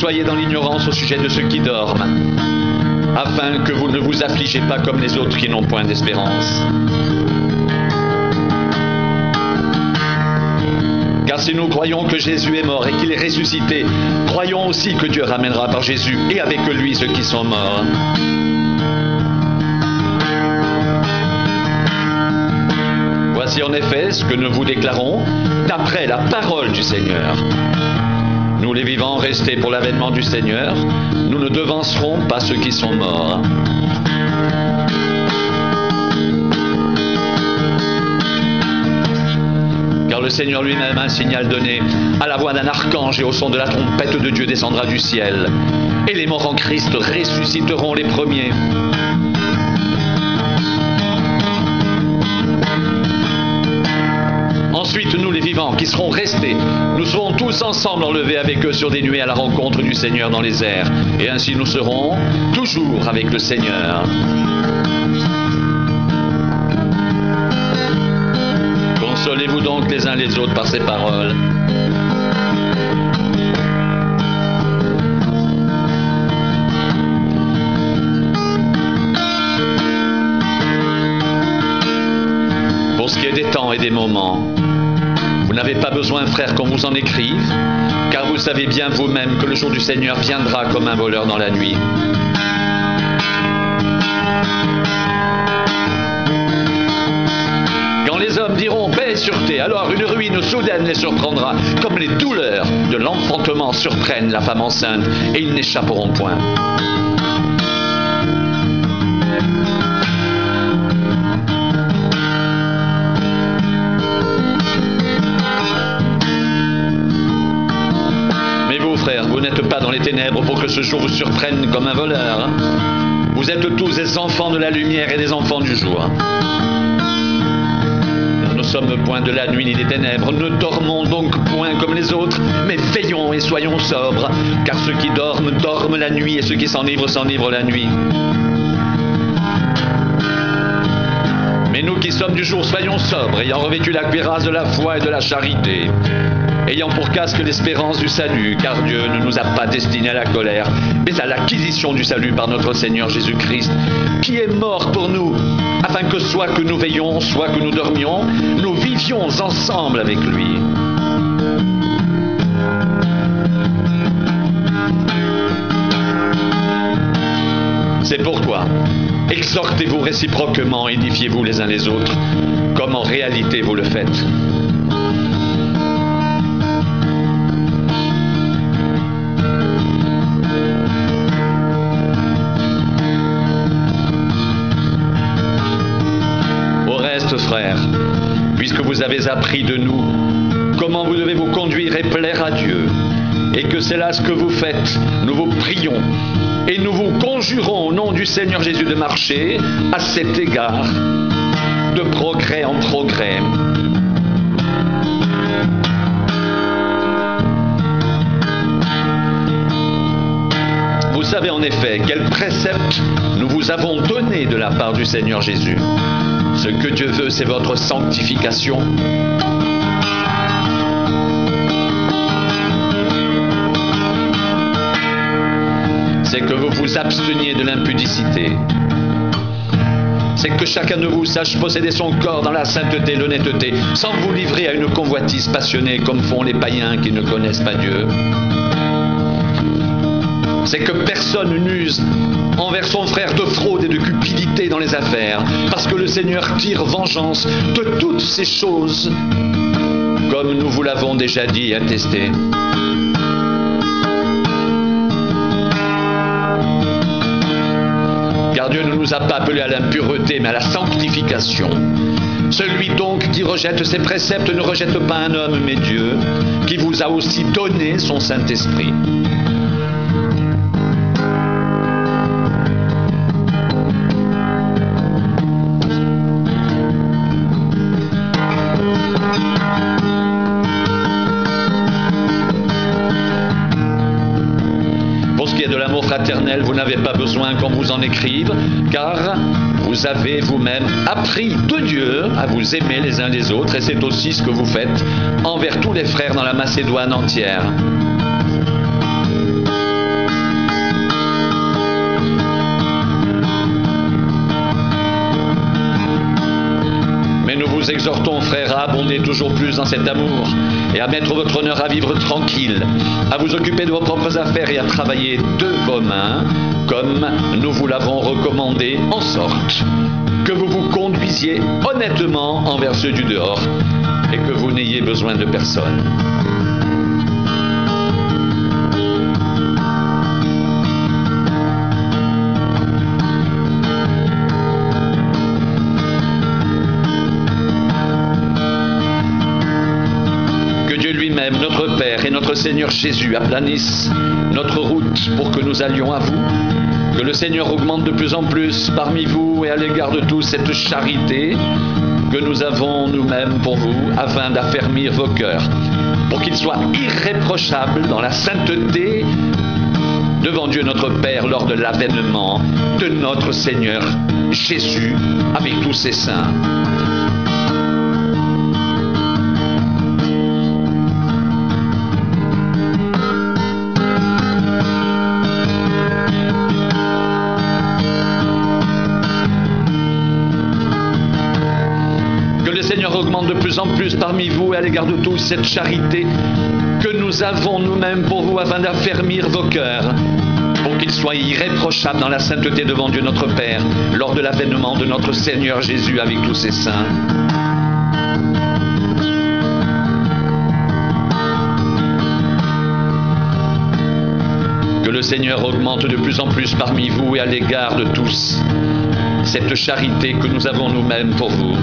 soyez dans l'ignorance au sujet de ceux qui dorment, afin que vous ne vous affligez pas comme les autres qui n'ont point d'espérance. Car si nous croyons que Jésus est mort et qu'il est ressuscité, croyons aussi que Dieu ramènera par Jésus et avec lui ceux qui sont morts. Voici en effet ce que nous vous déclarons d'après la parole du Seigneur. Nous les vivants restés pour l'avènement du Seigneur, nous ne devancerons pas ceux qui sont morts. Car le Seigneur lui-même, un signal donné, à la voix d'un archange et au son de la trompette de Dieu descendra du ciel. Et les morts en Christ ressusciteront les premiers. Ensuite, nous les vivants qui serons restés, nous serons tous ensemble enlevés avec eux sur des nuées à la rencontre du Seigneur dans les airs. Et ainsi nous serons toujours avec le Seigneur. Consolez-vous donc les uns les autres par ces paroles. Pour ce qui est des temps et des moments, vous n'avez pas besoin, frères, qu'on vous en écrive, car vous savez bien vous-même que le jour du Seigneur viendra comme un voleur dans la nuit. Quand les hommes diront paix et sûreté, alors une ruine soudaine les surprendra, comme les douleurs de l'enfantement surprennent la femme enceinte, et ils n'échapperont point. Vous n'êtes pas dans les ténèbres pour que ce jour vous surprenne comme un voleur. Vous êtes tous des enfants de la lumière et des enfants du jour. Nous ne sommes point de la nuit ni des ténèbres. Ne dormons donc point comme les autres, mais veillons et soyons sobres. Car ceux qui dorment, dorment la nuit, et ceux qui s'enivrent, s'enivrent la nuit. Mais nous qui sommes du jour, soyons sobres, ayant revêtu la cuirasse de la foi et de la charité, ayant pour casque l'espérance du salut, car Dieu ne nous a pas destinés à la colère, mais à l'acquisition du salut par notre Seigneur Jésus-Christ, qui est mort pour nous, afin que soit que nous veillions, soit que nous dormions, nous vivions ensemble avec lui. C'est pourquoi, exhortez-vous réciproquement, édifiez-vous les uns les autres, comme en réalité vous le faites. Frères, puisque vous avez appris de nous comment vous devez vous conduire et plaire à Dieu, et que c'est là ce que vous faites, nous vous prions et nous vous conjurons au nom du Seigneur Jésus de marcher à cet égard de progrès en progrès. Vous savez en effet quels préceptes nous vous avons donnés de la part du Seigneur Jésus. Ce que Dieu veut, c'est votre sanctification. C'est que vous vous absteniez de l'impudicité. C'est que chacun de vous sache posséder son corps dans la sainteté, l'honnêteté, sans vous livrer à une convoitise passionnée comme font les païens qui ne connaissent pas Dieu. C'est que personne n'use envers son frère de fraude et de cupidité dans les affaires, parce que le Seigneur tire vengeance de toutes ces choses, comme nous vous l'avons déjà dit et attesté. Car Dieu ne nous a pas appelés à l'impureté, mais à la sanctification. Celui donc qui rejette ses préceptes ne rejette pas un homme, mais Dieu, qui vous a aussi donné son Saint-Esprit. Fraternel, vous n'avez pas besoin qu'on vous en écrive, car vous avez vous-même appris de Dieu à vous aimer les uns les autres, et c'est aussi ce que vous faites envers tous les frères dans la Macédoine entière. vous exhortons, frères, à abonder toujours plus dans cet amour et à mettre votre honneur à vivre tranquille, à vous occuper de vos propres affaires et à travailler de vos mains, comme nous vous l'avons recommandé, en sorte que vous vous conduisiez honnêtement envers ceux du dehors et que vous n'ayez besoin de personne. Lui-même, notre Père et notre Seigneur Jésus aplanissent notre route pour que nous allions à vous. Que le Seigneur augmente de plus en plus parmi vous et à l'égard de tous cette charité que nous avons nous-mêmes pour vous, afin d'affermir vos cœurs, pour qu'ils soient irréprochables dans la sainteté devant Dieu notre Père lors de l'avènement de notre Seigneur Jésus avec tous ses saints. Augmente de plus en plus parmi vous et à l'égard de tous cette charité que nous avons nous-mêmes pour vous afin d'affermir vos cœurs pour qu'ils soient irréprochables dans la sainteté devant Dieu notre Père lors de l'avènement de notre Seigneur Jésus avec tous ses saints. Que le Seigneur augmente de plus en plus parmi vous et à l'égard de tous cette charité que nous avons nous-mêmes pour vous,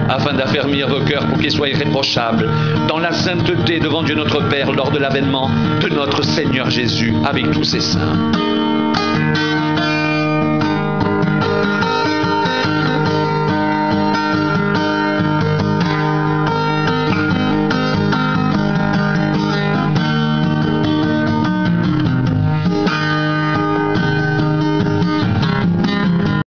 afin d'affermir vos cœurs pour qu'ils soient irréprochables dans la sainteté devant Dieu notre Père lors de l'avènement de notre Seigneur Jésus avec tous ses saints.